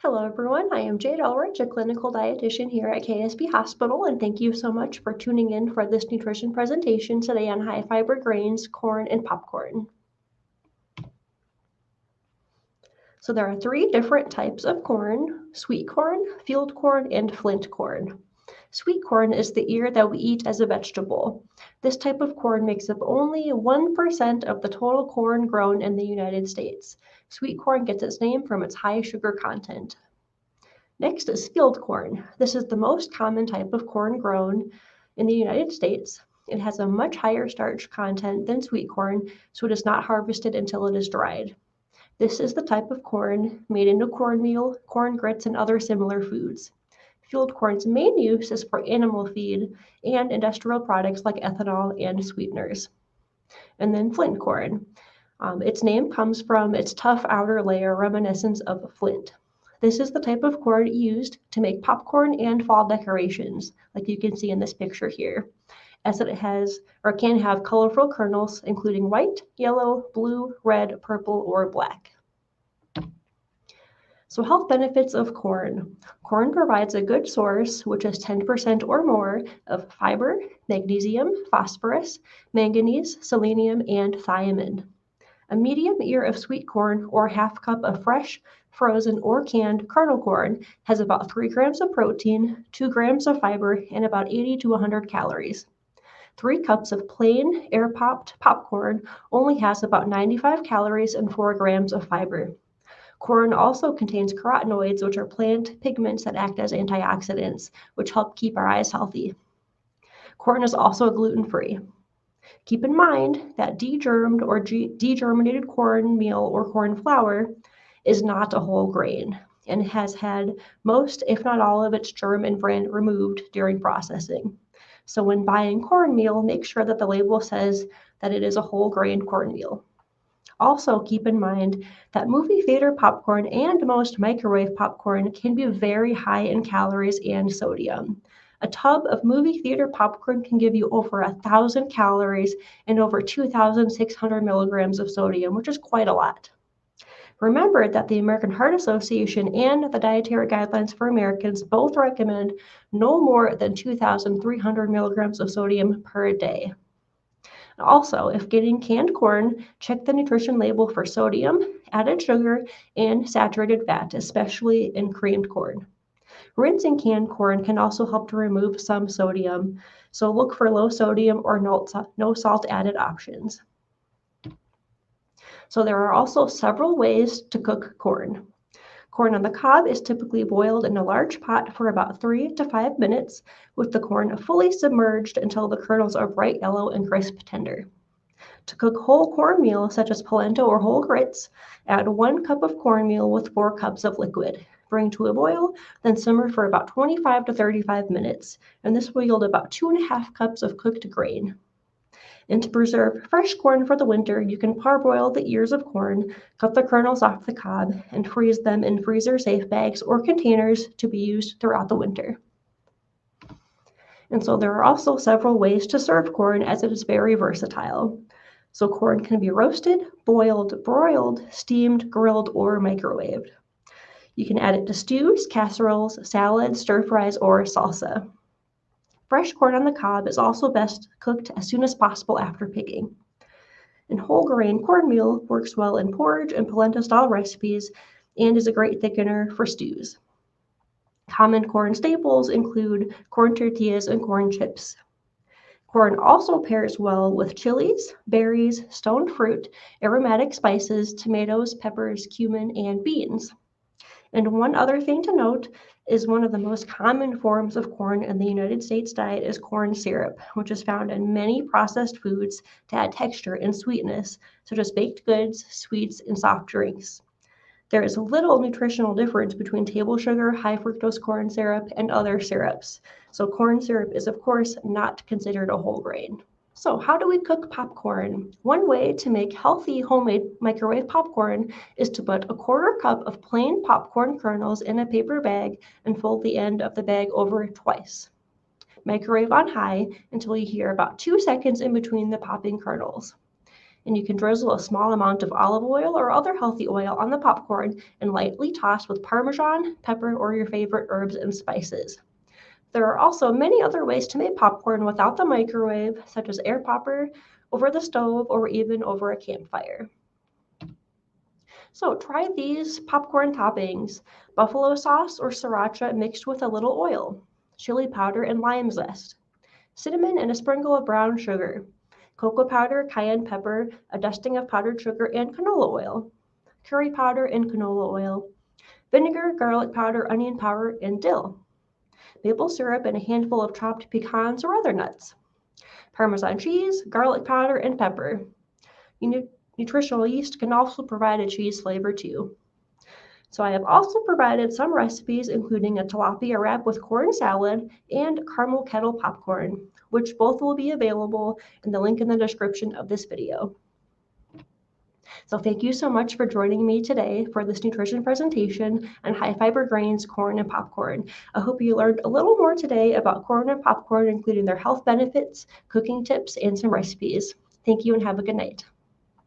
Hello everyone, I am Jade Ullrich, a clinical dietitian here at KSB Hospital, and thank you so much for tuning in for this nutrition presentation today on high fiber grains, corn, and popcorn. So there are three different types of corn: sweet corn, field corn, and flint corn. Sweet corn is the ear that we eat as a vegetable. This type of corn makes up only 1% of the total corn grown in the United States. Sweet corn gets its name from its high sugar content. Next is field corn. This is the most common type of corn grown in the United States. It has a much higher starch content than sweet corn, so it is not harvested until it is dried. This is the type of corn made into cornmeal, corn grits, and other similar foods. Field corn's main use is for animal feed and industrial products like ethanol and sweeteners. And then flint corn. Its name comes from its tough outer layer reminiscent of flint. This is the type of corn used to make popcorn and fall decorations, like you can see in this picture here, as it has or can have colorful kernels, including white, yellow, blue, red, purple, or black. So health benefits of corn. Corn provides a good source, which is 10% or more, of fiber, magnesium, phosphorus, manganese, selenium, and thiamine. A medium ear of sweet corn or half cup of fresh, frozen, or canned kernel corn has about 3 grams of protein, 2 grams of fiber, and about 80 to 100 calories. 3 cups of plain air-popped popcorn only has about 95 calories and 4 grams of fiber. Corn also contains carotenoids, which are plant pigments that act as antioxidants, which help keep our eyes healthy. Corn is also gluten-free. Keep in mind that degermed or degerminated cornmeal or corn flour is not a whole grain and has had most, if not all, of its germ and bran removed during processing. So when buying cornmeal, make sure that the label says that it is a whole grain cornmeal. Also, keep in mind that movie theater popcorn and most microwave popcorn can be very high in calories and sodium. A tub of movie theater popcorn can give you over 1,000 calories and over 2,600 milligrams of sodium, which is quite a lot. Remember that the American Heart Association and the Dietary Guidelines for Americans both recommend no more than 2,300 milligrams of sodium per day. Also, if getting canned corn, check the nutrition label for sodium, added sugar, and saturated fat, especially in creamed corn. Rinsing canned corn can also help to remove some sodium, so look for low sodium or no salt added options. So there are also several ways to cook corn. Corn on the cob is typically boiled in a large pot for about 3 to 5 minutes, with the corn fully submerged until the kernels are bright yellow and crisp tender. To cook whole cornmeal, such as polenta or whole grits, add 1 cup of cornmeal with 4 cups of liquid. Bring to a boil, then simmer for about 25 to 35 minutes, and this will yield about 2.5 cups of cooked grain. And to preserve fresh corn for the winter, you can parboil the ears of corn, cut the kernels off the cob, and freeze them in freezer-safe bags or containers to be used throughout the winter. And so there are also several ways to serve corn, as it is very versatile. So corn can be roasted, boiled, broiled, steamed, grilled, or microwaved. You can add it to stews, casseroles, salads, stir fries, or salsa. Fresh corn on the cob is also best cooked as soon as possible after picking. And whole grain cornmeal works well in porridge and polenta-style recipes and is a great thickener for stews. Common corn staples include corn tortillas and corn chips. Corn also pairs well with chilies, berries, stone fruit, aromatic spices, tomatoes, peppers, cumin, and beans. And one other thing to note is one of the most common forms of corn in the United States diet is corn syrup, which is found in many processed foods to add texture and sweetness, such as baked goods, sweets, and soft drinks. There is little nutritional difference between table sugar, high fructose corn syrup, and other syrups. So corn syrup is, of course, not considered a whole grain. So how do we cook popcorn? One way to make healthy homemade microwave popcorn is to put a 1/4 cup of plain popcorn kernels in a paper bag and fold the end of the bag over twice. Microwave on high until you hear about 2 seconds in between the popping kernels. And you can drizzle a small amount of olive oil or other healthy oil on the popcorn and lightly toss with Parmesan, pepper, or your favorite herbs and spices. There are also many other ways to make popcorn without the microwave, such as air popper, over the stove, or even over a campfire. So try these popcorn toppings: buffalo sauce or sriracha mixed with a little oil, chili powder and lime zest, cinnamon and a sprinkle of brown sugar, cocoa powder, cayenne pepper, a dusting of powdered sugar and canola oil, curry powder and canola oil, vinegar, garlic powder, onion powder, and dill, maple syrup, and a handful of chopped pecans or other nuts, Parmesan cheese, garlic powder, and pepper. Nutritional yeast can also provide a cheese flavor too. So I have also provided some recipes, including a tilapia wrap with corn salad and caramel kettle popcorn, which both will be available in the link in the description of this video. So thank you so much for joining me today for this nutrition presentation on high fiber grains, corn, and popcorn. I hope you learned a little more today about corn and popcorn, including their health benefits, cooking tips, and some recipes. Thank you and have a good night.